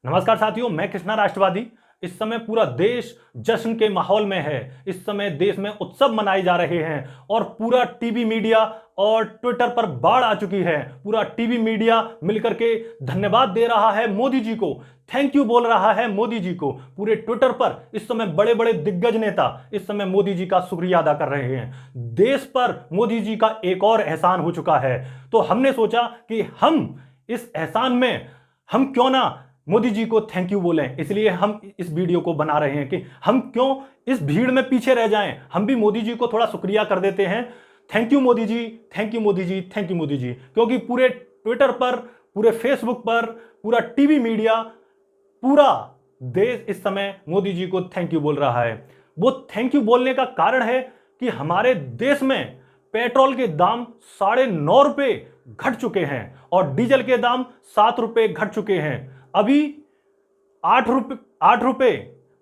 नमस्कार साथियों, मैं कृष्णा राष्ट्रवादी। इस समय पूरा देश जश्न के माहौल में है। इस समय देश में उत्सव मनाए जा रहे हैं और पूरा टीवी मीडिया और ट्विटर पर बाढ़ आ चुकी है। पूरा टीवी मीडिया मिलकर के धन्यवाद दे रहा है मोदी जी को, थैंक यू बोल रहा है मोदी जी को। पूरे ट्विटर पर इस समय बड़े बड़े दिग्गज नेता इस समय मोदी जी का शुक्रिया अदा कर रहे हैं। देश पर मोदी जी का एक और एहसान हो चुका है, तो हमने सोचा कि हम इस एहसान में हम क्यों ना मोदी जी को थैंक यू बोलें। इसलिए हम इस वीडियो को बना रहे हैं कि हम क्यों इस भीड़ में पीछे रह जाएं, हम भी मोदी जी को थोड़ा शुक्रिया कर देते हैं। Thank you Modi ji, thank you Modi ji, thank you Modi ji. क्योंकि पूरे ट्विटर पर, पूरे फेसबुक पर, पूरा टीवी मीडिया, पूरा देश इस समय मोदी जी को थैंक यू बोल रहा है। वो थैंक यू बोलने का कारण है कि हमारे देश में पेट्रोल के दाम 9.5 रुपए घट चुके हैं और डीजल के दाम 7 रुपए घट चुके हैं। अभी 8 रुपए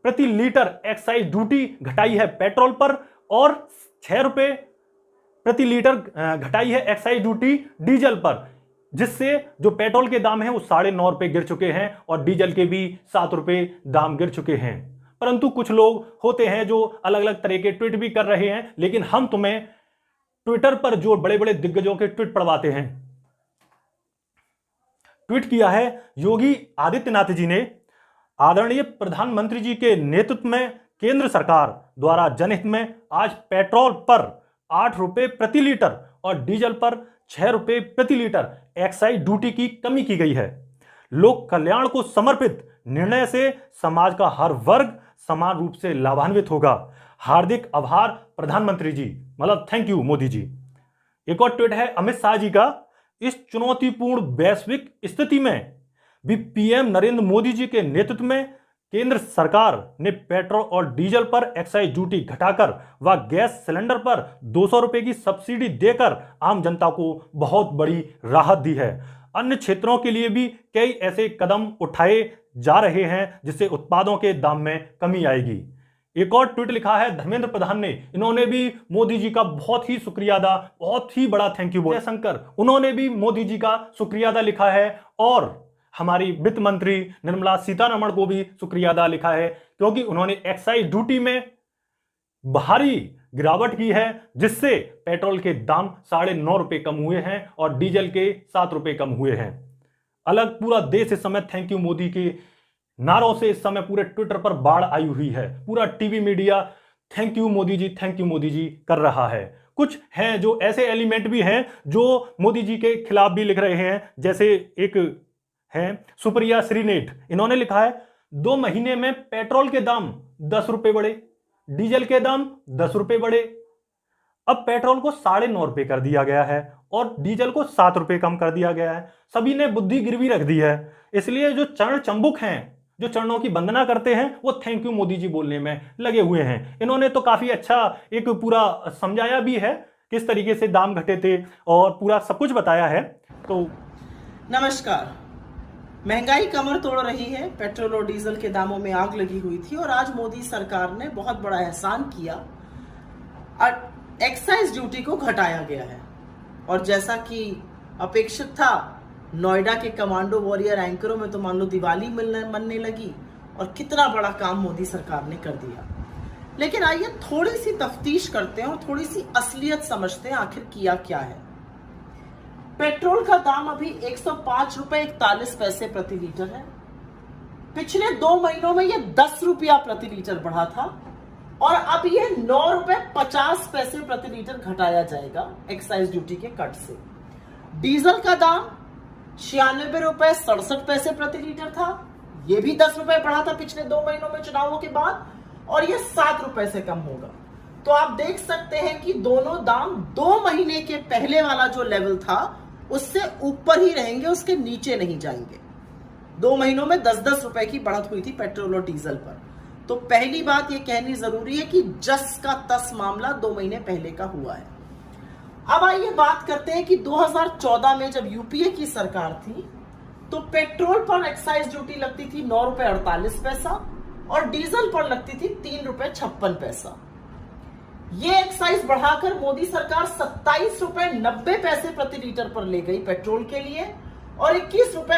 प्रति लीटर एक्साइज ड्यूटी घटाई है पेट्रोल पर और 6 रुपए प्रति लीटर घटाई है एक्साइज ड्यूटी डीजल पर, जिससे जो पेट्रोल के दाम है वो 9.5 रुपए गिर चुके हैं और डीजल के भी 7 रुपए दाम गिर चुके हैं। परंतु कुछ लोग होते हैं जो अलग अलग तरह के ट्वीट भी कर रहे हैं, लेकिन हम तुम्हें ट्विटर पर जो बड़े बड़े दिग्गजों के ट्वीट पढ़वाते हैं। ट्वीट किया है योगी आदित्यनाथ जी ने, आदरणीय प्रधानमंत्री जी के नेतृत्व में केंद्र सरकार द्वारा जनहित में आज पेट्रोल पर 8 रुपए प्रति लीटर और डीजल पर 6 रुपए प्रति लीटर एक्साइज ड्यूटी की कमी की गई है। लोक कल्याण को समर्पित निर्णय से समाज का हर वर्ग समान रूप से लाभान्वित होगा। हार्दिक आभार प्रधानमंत्री जी, मतलब थैंक यू मोदी जी। एक और ट्वीट है अमित शाह जी का, इस चुनौतीपूर्ण वैश्विक स्थिति में भी पीएम नरेंद्र मोदी जी के नेतृत्व में केंद्र सरकार ने पेट्रोल और डीजल पर एक्साइज ड्यूटी घटाकर व गैस सिलेंडर पर 200 रुपए की सब्सिडी देकर आम जनता को बहुत बड़ी राहत दी है। अन्य क्षेत्रों के लिए भी कई ऐसे कदम उठाए जा रहे हैं जिससे उत्पादों के दाम में कमी आएगी। एक और ट्वीट लिखा है धर्मेंद्र प्रधान ने, इन्होंने भी मोदी जी का बहुत ही शुक्रिया अदा, बहुत ही बड़ा थैंक यू बोला। जयशंकर, उन्होंने भी मोदी जी का शुक्रिया अदा लिखा है और हमारी वित्त मंत्री निर्मला सीतारमण को भी शुक्रिया अदा लिखा है, क्योंकि उन्होंने एक्साइज ड्यूटी में भारी गिरावट की है, जिससे पेट्रोल के दाम 9.5 रुपए कम हुए हैं और डीजल के 7 रुपए कम हुए हैं। अलग पूरा देश इस समय थैंक यू मोदी के नारों से इस समय पूरे ट्विटर पर बाढ़ आई हुई है। पूरा TV media thank you Modi ji, thank you Modi ji कर रहा है। कुछ हैं जो ऐसे एलिमेंट भी हैं जो मोदी जी के खिलाफ भी लिख रहे हैं, जैसे एक है सुप्रिया श्रीनेठ, इन्होंने लिखा है 2 महीने में पेट्रोल के दाम 10 रुपए बढ़े, डीजल के दाम 10 रुपए बढ़े। अब पेट्रोल को 9.5 रुपए कर दिया गया है और डीजल को 7 रुपए कम कर दिया गया है। सभी ने बुद्धि गिरवी रख दी है। इसलिए जो चरण चंबुक हैं, जो चरणों की वंदना करते हैं, वो थैंक यू मोदी जी बोलने में लगे हुए हैं। इन्होंने तो काफी अच्छा एक पूरा समझाया भी है किस तरीके से दाम घटे थे और पूरा सब कुछ बताया है। तो नमस्कार। महंगाई कमर तोड़ रही है, पेट्रोल और डीजल के दामों में आग लगी हुई थी और आज मोदी सरकार ने बहुत बड़ा एहसान किया और एक्साइज ड्यूटी को घटाया गया है। और जैसा कि अपेक्षित था, नोएडा के कमांडो वॉरियर एंकरों में तो मान लो दिवाली मनने लगी और कितना बड़ा काम मोदी सरकार ने कर दिया। लेकिन आइए थोड़ी सी तफ्तीश करते हैं और थोड़ी सी असलियत समझते हैं आखिर किया क्या है। पेट्रोल का दाम अभी 105 रुपए 41 पैसे प्रति लीटर है। पिछले 2 महीनों में यह 10 रुपया प्रति लीटर बढ़ा था और अब यह 9 रुपए 50 पैसे प्रति लीटर घटाया जाएगा एक्साइज ड्यूटी के कट से। डीजल का दाम 96 रुपए 67 पैसे प्रति लीटर था, यह भी 10 रुपए बढ़ा था पिछले 2 महीनों में चुनावों के बाद, और यह 7 रुपए से कम होगा। तो आप देख सकते हैं कि दोनों दाम 2 महीने के पहले वाला जो लेवल था उससे ऊपर ही रहेंगे, उसके नीचे नहीं जाएंगे। 2 महीनों में 10-10 रुपए की बढ़त हुई थी पेट्रोल और डीजल पर। तो पहली बात यह कहनी जरूरी है कि जस का तस मामला 2 महीने पहले का हुआ है। अब आइए बात करते हैं कि 2014 में जब यूपीए की सरकार थी तो पेट्रोल पर एक्साइज ड्यूटी लगती थी 9 रुपए 48 पैसा और डीजल पर लगती थी 3 रुपए 56 पैसा। ये एक्साइज बढ़ाकर मोदी सरकार 27 रुपए 90 पैसे प्रति लीटर पर ले गई पेट्रोल के लिए और 21 रुपए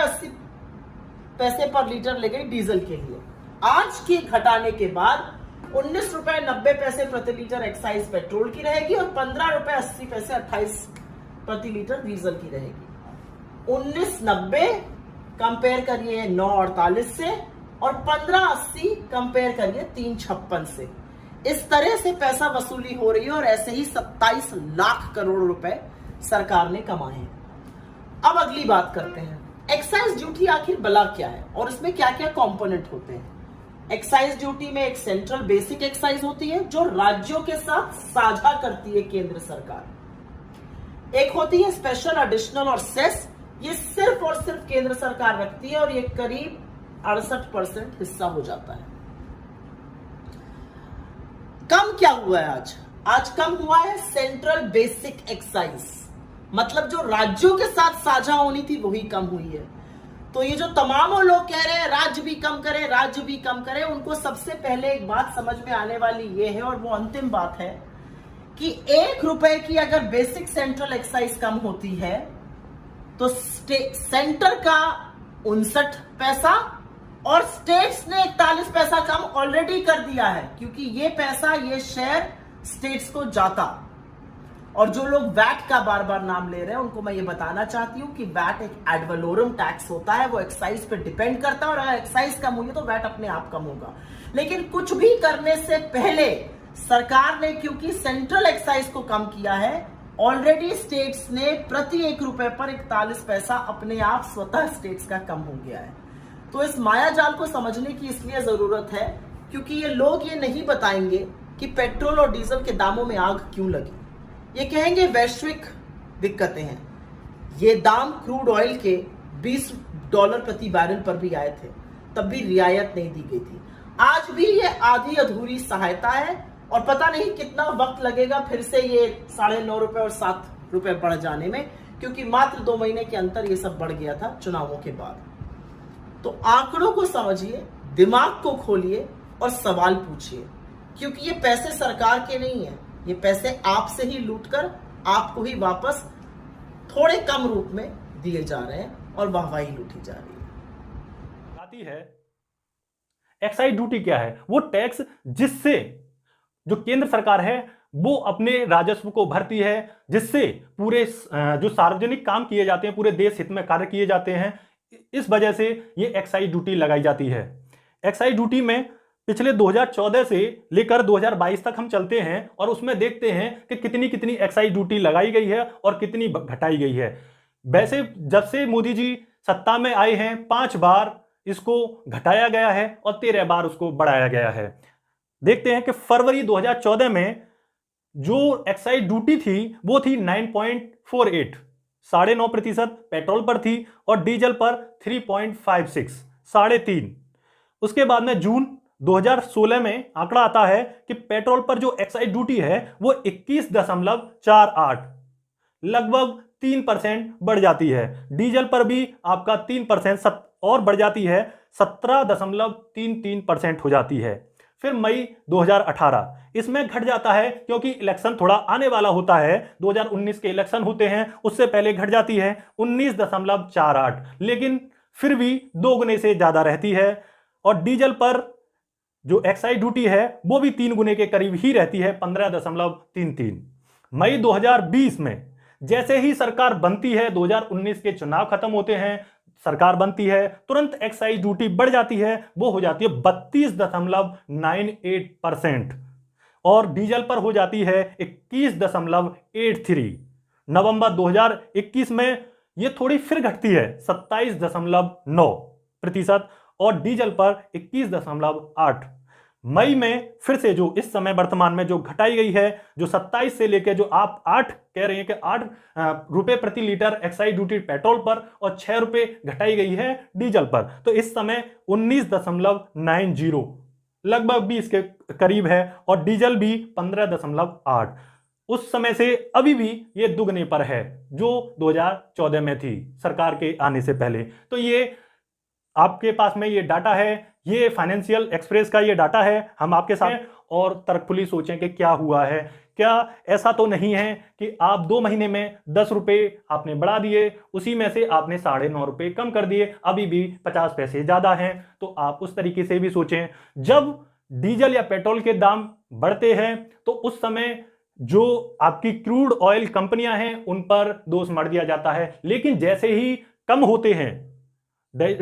पैसे पर लीटर ले गई डीजल के लिए। आज के घटाने के बाद 19 रुपए 90 पैसे प्रति लीटर एक्साइज पेट्रोल की रहेगी और 15 रुपए 80 पैसे 28 प्रति लीटर डीजल की रहेगी। 1990 कंपेयर करिए 948 से और 1580 कंपेयर करिए 356 से। इस तरह से पैसा वसूली हो रही है और ऐसे ही 27 लाख करोड़ रुपए सरकार ने कमाए हैं। अब अगली बात करते हैं, एक्साइज ड्यूटी आखिर भला क्या है और इसमें क्या क्या कंपोनेंट होते हैं। एक्साइज ड्यूटी में एक सेंट्रल बेसिक एक्साइज होती है जो राज्यों के साथ साझा करती है केंद्र सरकार। एक होती है स्पेशल, एडिशनल और सेस, ये सिर्फ और सिर्फ केंद्र सरकार रखती है और ये करीब 68% हिस्सा हो जाता है। कम क्या हुआ है आज कम हुआ है सेंट्रल बेसिक एक्साइज, मतलब जो राज्यों के साथ साझा होनी थी वही कम हुई है। तो ये जो तमाम लोग कह रहे हैं राज्य भी कम करे, राज्य भी कम करे, उनको सबसे पहले एक बात समझ में आने वाली ये है और वो अंतिम बात है कि 1 रुपए की अगर बेसिक सेंट्रल एक्साइज कम होती है तो सेंटर का 59 पैसा और स्टेट्स ने 41 पैसा कम ऑलरेडी कर दिया है, क्योंकि ये पैसा, ये शेयर स्टेट्स को जाता। और जो लोग वैट का बार बार नाम ले रहे हैं उनको मैं ये बताना चाहती हूं कि वैट एक एड वैलोरम टैक्स होता है, वो एक्साइज पे डिपेंड करता है और अगर एक्साइज कम हुई तो वैट अपने आप कम होगा। लेकिन कुछ भी करने से पहले सरकार ने, क्योंकि सेंट्रल एक्साइज को कम किया है, ऑलरेडी स्टेट्स ने प्रति 1 रुपए पर 41 पैसा अपने आप स्वतः स्टेट्स का कम हो गया है। तो इस माया जाल को समझने की इसलिए जरूरत है क्योंकि ये लोग ये नहीं बताएंगे कि पेट्रोल और डीजल के दामों में आग क्यों लगी। ये कहेंगे वैश्विक दिक्कतें हैं। ये दाम क्रूड ऑयल के $20 प्रति बैरल पर भी आए थे, तब भी रियायत नहीं दी गई थी। आज भी ये आधी अधूरी सहायता है और पता नहीं कितना वक्त लगेगा फिर से ये 9.5 रुपए और 7 रुपए बढ़ जाने में, क्योंकि मात्र 2 महीने के अंतर ये सब बढ़ गया था चुनावों के बाद। तो आंकड़ों को समझिए, दिमाग को खोलिए और सवाल पूछिए, क्योंकि ये पैसे सरकार के नहीं है, ये पैसे आपसे ही लूटकर आपको ही वापस थोड़े कम रूप में दिए जा रहे हैं और वाहवाही लूटी जा रही है। एक्साइज ड्यूटी क्या है? वो टैक्स जिससे जो केंद्र सरकार है वो अपने राजस्व को भरती है, जिससे पूरे जो सार्वजनिक काम किए जाते हैं, पूरे देश हित में कार्य किए जाते हैं, इस वजह से ये एक्साइज ड्यूटी लगाई जाती है। एक्साइज ड्यूटी में पिछले 2014 से लेकर 2022 तक हम चलते हैं और उसमें देखते हैं कि कितनी कितनी एक्साइज ड्यूटी लगाई गई है और कितनी घटाई गई है। वैसे जब से मोदी जी सत्ता में आए हैं 5 बार इसको घटाया गया है और 13 बार उसको बढ़ाया गया है। देखते हैं कि फरवरी 2014 में जो एक्साइज ड्यूटी थी वो थी 9.48, 9.5% पेट्रोल पर थी और डीजल पर 3.56, 3.5। उसके बाद में जून 2016 में आंकड़ा आता है कि पेट्रोल पर जो एक्साइज ड्यूटी है वो 21.48, लगभग 3% बढ़ जाती है। डीजल पर भी आपका 3% और बढ़ जाती है, 17.33% हो जाती है। फिर मई 2018 इसमें घट जाता है क्योंकि इलेक्शन थोड़ा आने वाला होता है, 2019 के इलेक्शन होते हैं, उससे पहले घट जाती है 19.48, लेकिन फिर भी 2 गुने से ज्यादा रहती है। और डीजल पर जो एक्साइज ड्यूटी है वो भी 3 गुने के करीब ही रहती है, 15.33। मई 2020 में जैसे ही सरकार बनती है, 2019 के चुनाव खत्म होते हैं, सरकार बनती है, तुरंत एक्साइज ड्यूटी बढ़ जाती है, वो हो जाती है 32.98% और डीजल पर हो जाती है 21.83। नवंबर 2021 में ये थोड़ी फिर घटती है 27.9% और डीजल पर 21.8। मई में फिर से जो इस समय वर्तमान में जो घटाई गई है, जो 27 से लेकर जो आप 8 कह रहे हैं कि 8 रुपए प्रति लीटर एक्साइज ड्यूटी पेट्रोल पर और 6 रुपए घटाई गई है डीजल पर, तो इस समय 19.90, लगभग 20 के करीब है और डीजल भी 15.8। उस समय से अभी भी ये दुगने पर है जो 2014 में थी सरकार के आने से पहले। तो ये आपके पास में ये डाटा है, ये फाइनेंशियल एक्सप्रेस का ये डाटा है, हम आपके साथ और तर्कफुली सोचें कि क्या हुआ है। क्या ऐसा तो नहीं है कि आप 2 महीने में 10 रुपए आपने बढ़ा दिए, उसी में से आपने 9.5 रुपए कम कर दिए, अभी भी 50 पैसे ज्यादा हैं। तो आप उस तरीके से भी सोचें। जब डीजल या पेट्रोल के दाम बढ़ते हैं तो उस समय जो आपकी क्रूड ऑयल कंपनियां हैं उन पर दोष मढ़ दिया जाता है, लेकिन जैसे ही कम होते हैं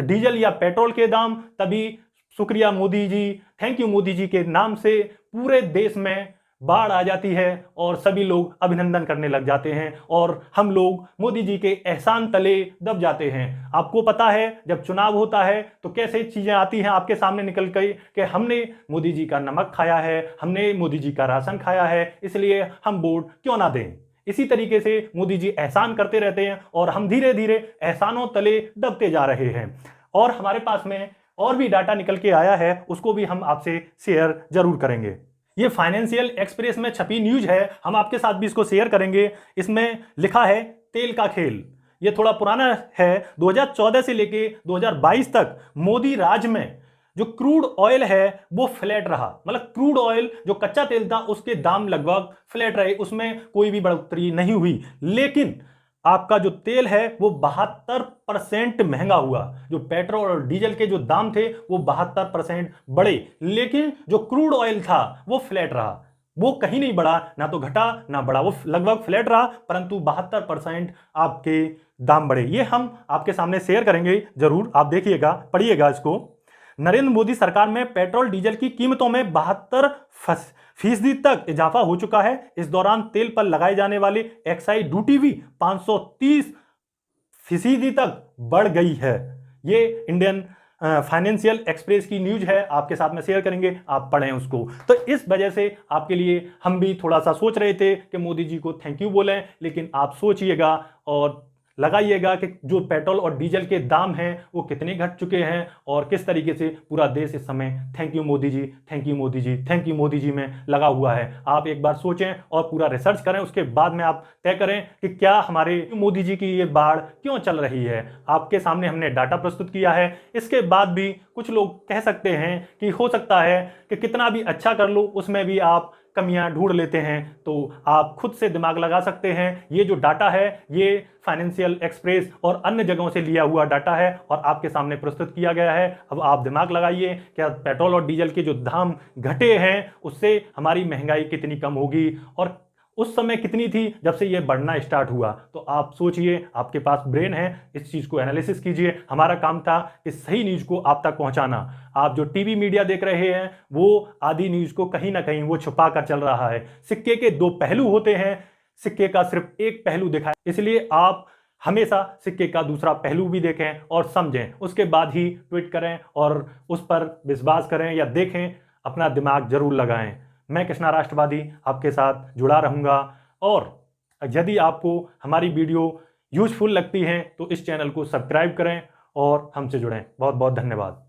डीजल या पेट्रोल के दाम, तभी शुक्रिया मोदी जी, थैंक यू मोदी जी के नाम से पूरे देश में बाढ़ आ जाती है और सभी लोग अभिनंदन करने लग जाते हैं और हम लोग मोदी जी के एहसान तले दब जाते हैं। आपको पता है जब चुनाव होता है तो कैसे चीजें आती हैं आपके सामने निकल गई कि हमने मोदी जी का नमक खाया है, हमने मोदी जी का राशन खाया है, इसलिए हम वोट क्यों ना दें। इसी तरीके से मोदी जी एहसान करते रहते हैं और हम धीरे धीरे एहसानों तले दबते जा रहे हैं। और हमारे पास में और भी डाटा निकल के आया है, उसको भी हम आपसे शेयर जरूर करेंगे। ये फाइनेंशियल एक्सप्रेस में छपी न्यूज है, हम आपके साथ भी इसको शेयर करेंगे। इसमें लिखा है तेल का खेल। ये थोड़ा पुराना है, 2014 से लेके 2022 तक मोदी राज में जो क्रूड ऑयल है वो फ्लैट रहा। मतलब क्रूड ऑयल जो कच्चा तेल था उसके दाम लगभग फ्लैट रहे, उसमें कोई भी बढ़ोतरी नहीं हुई। लेकिन आपका जो तेल है वो 72% महंगा हुआ। जो पेट्रोल और डीजल के जो दाम थे वो 72% बढ़े, लेकिन जो क्रूड ऑयल था वो फ्लैट रहा, वो कहीं नहीं बढ़ा, ना तो घटा ना बढ़ा, वो लगभग फ्लैट रहा, परंतु 72% आपके दाम बढ़े। ये हम आपके सामने शेयर करेंगे, जरूर आप देखिएगा, पढ़िएगा इसको। नरेंद्र मोदी सरकार में पेट्रोल डीजल की कीमतों में 72% तक इजाफा हो चुका है। इस दौरान तेल पर लगाए जाने वाले एक्साइज ड्यूटी भी 530% तक बढ़ गई है। ये इंडियन फाइनेंशियल एक्सप्रेस की न्यूज है, आपके साथ में शेयर करेंगे, आप पढ़ें उसको। तो इस वजह से आपके लिए हम भी थोड़ा सा सोच रहे थे कि मोदी जी को थैंक यू बोलें, लेकिन आप सोचिएगा और लगाइएगा कि जो पेट्रोल और डीजल के दाम हैं वो कितने घट चुके हैं और किस तरीके से पूरा देश इस समय thank you Modi ji, thank you Modi ji, thank you Modi ji में लगा हुआ है। आप एक बार सोचें और पूरा रिसर्च करें, उसके बाद में आप तय करें कि क्या हमारे मोदी जी की ये बाढ़ क्यों चल रही है। आपके सामने हमने डाटा प्रस्तुत किया है। इसके बाद भी कुछ लोग कह सकते हैं कि हो सकता है कि कितना भी अच्छा कर लो उसमें भी आप कमियां ढूंढ लेते हैं, तो आप खुद से दिमाग लगा सकते हैं। ये जो डाटा है ये फाइनेंशियल एक्सप्रेस और अन्य जगहों से लिया हुआ डाटा है और आपके सामने प्रस्तुत किया गया है। अब आप दिमाग लगाइए, क्या पेट्रोल और डीजल के जो दाम घटे हैं उससे हमारी महंगाई कितनी कम होगी और उस समय कितनी थी जब से ये बढ़ना स्टार्ट हुआ। तो आप सोचिए, आपके पास ब्रेन है, इस चीज को एनालिसिस कीजिए। हमारा काम था कि सही न्यूज को आप तक पहुंचाना। आप जो टीवी मीडिया देख रहे हैं वो आधी न्यूज को कहीं ना कहीं वो छुपा कर चल रहा है। सिक्के के 2 पहलू होते हैं, सिक्के का सिर्फ एक पहलू दिखाए, इसलिए आप हमेशा सिक्के का दूसरा पहलू भी देखें और समझें, उसके बाद ही ट्वीट करें और उस पर विश्वास करें या देखें। अपना दिमाग जरूर लगाएं। मैं कृष्णा राष्ट्रवादी आपके साथ जुड़ा रहूंगा और यदि आपको हमारी वीडियो यूजफुल लगती है तो इस चैनल को सब्सक्राइब करें और हमसे जुड़ें। बहुत बहुत धन्यवाद।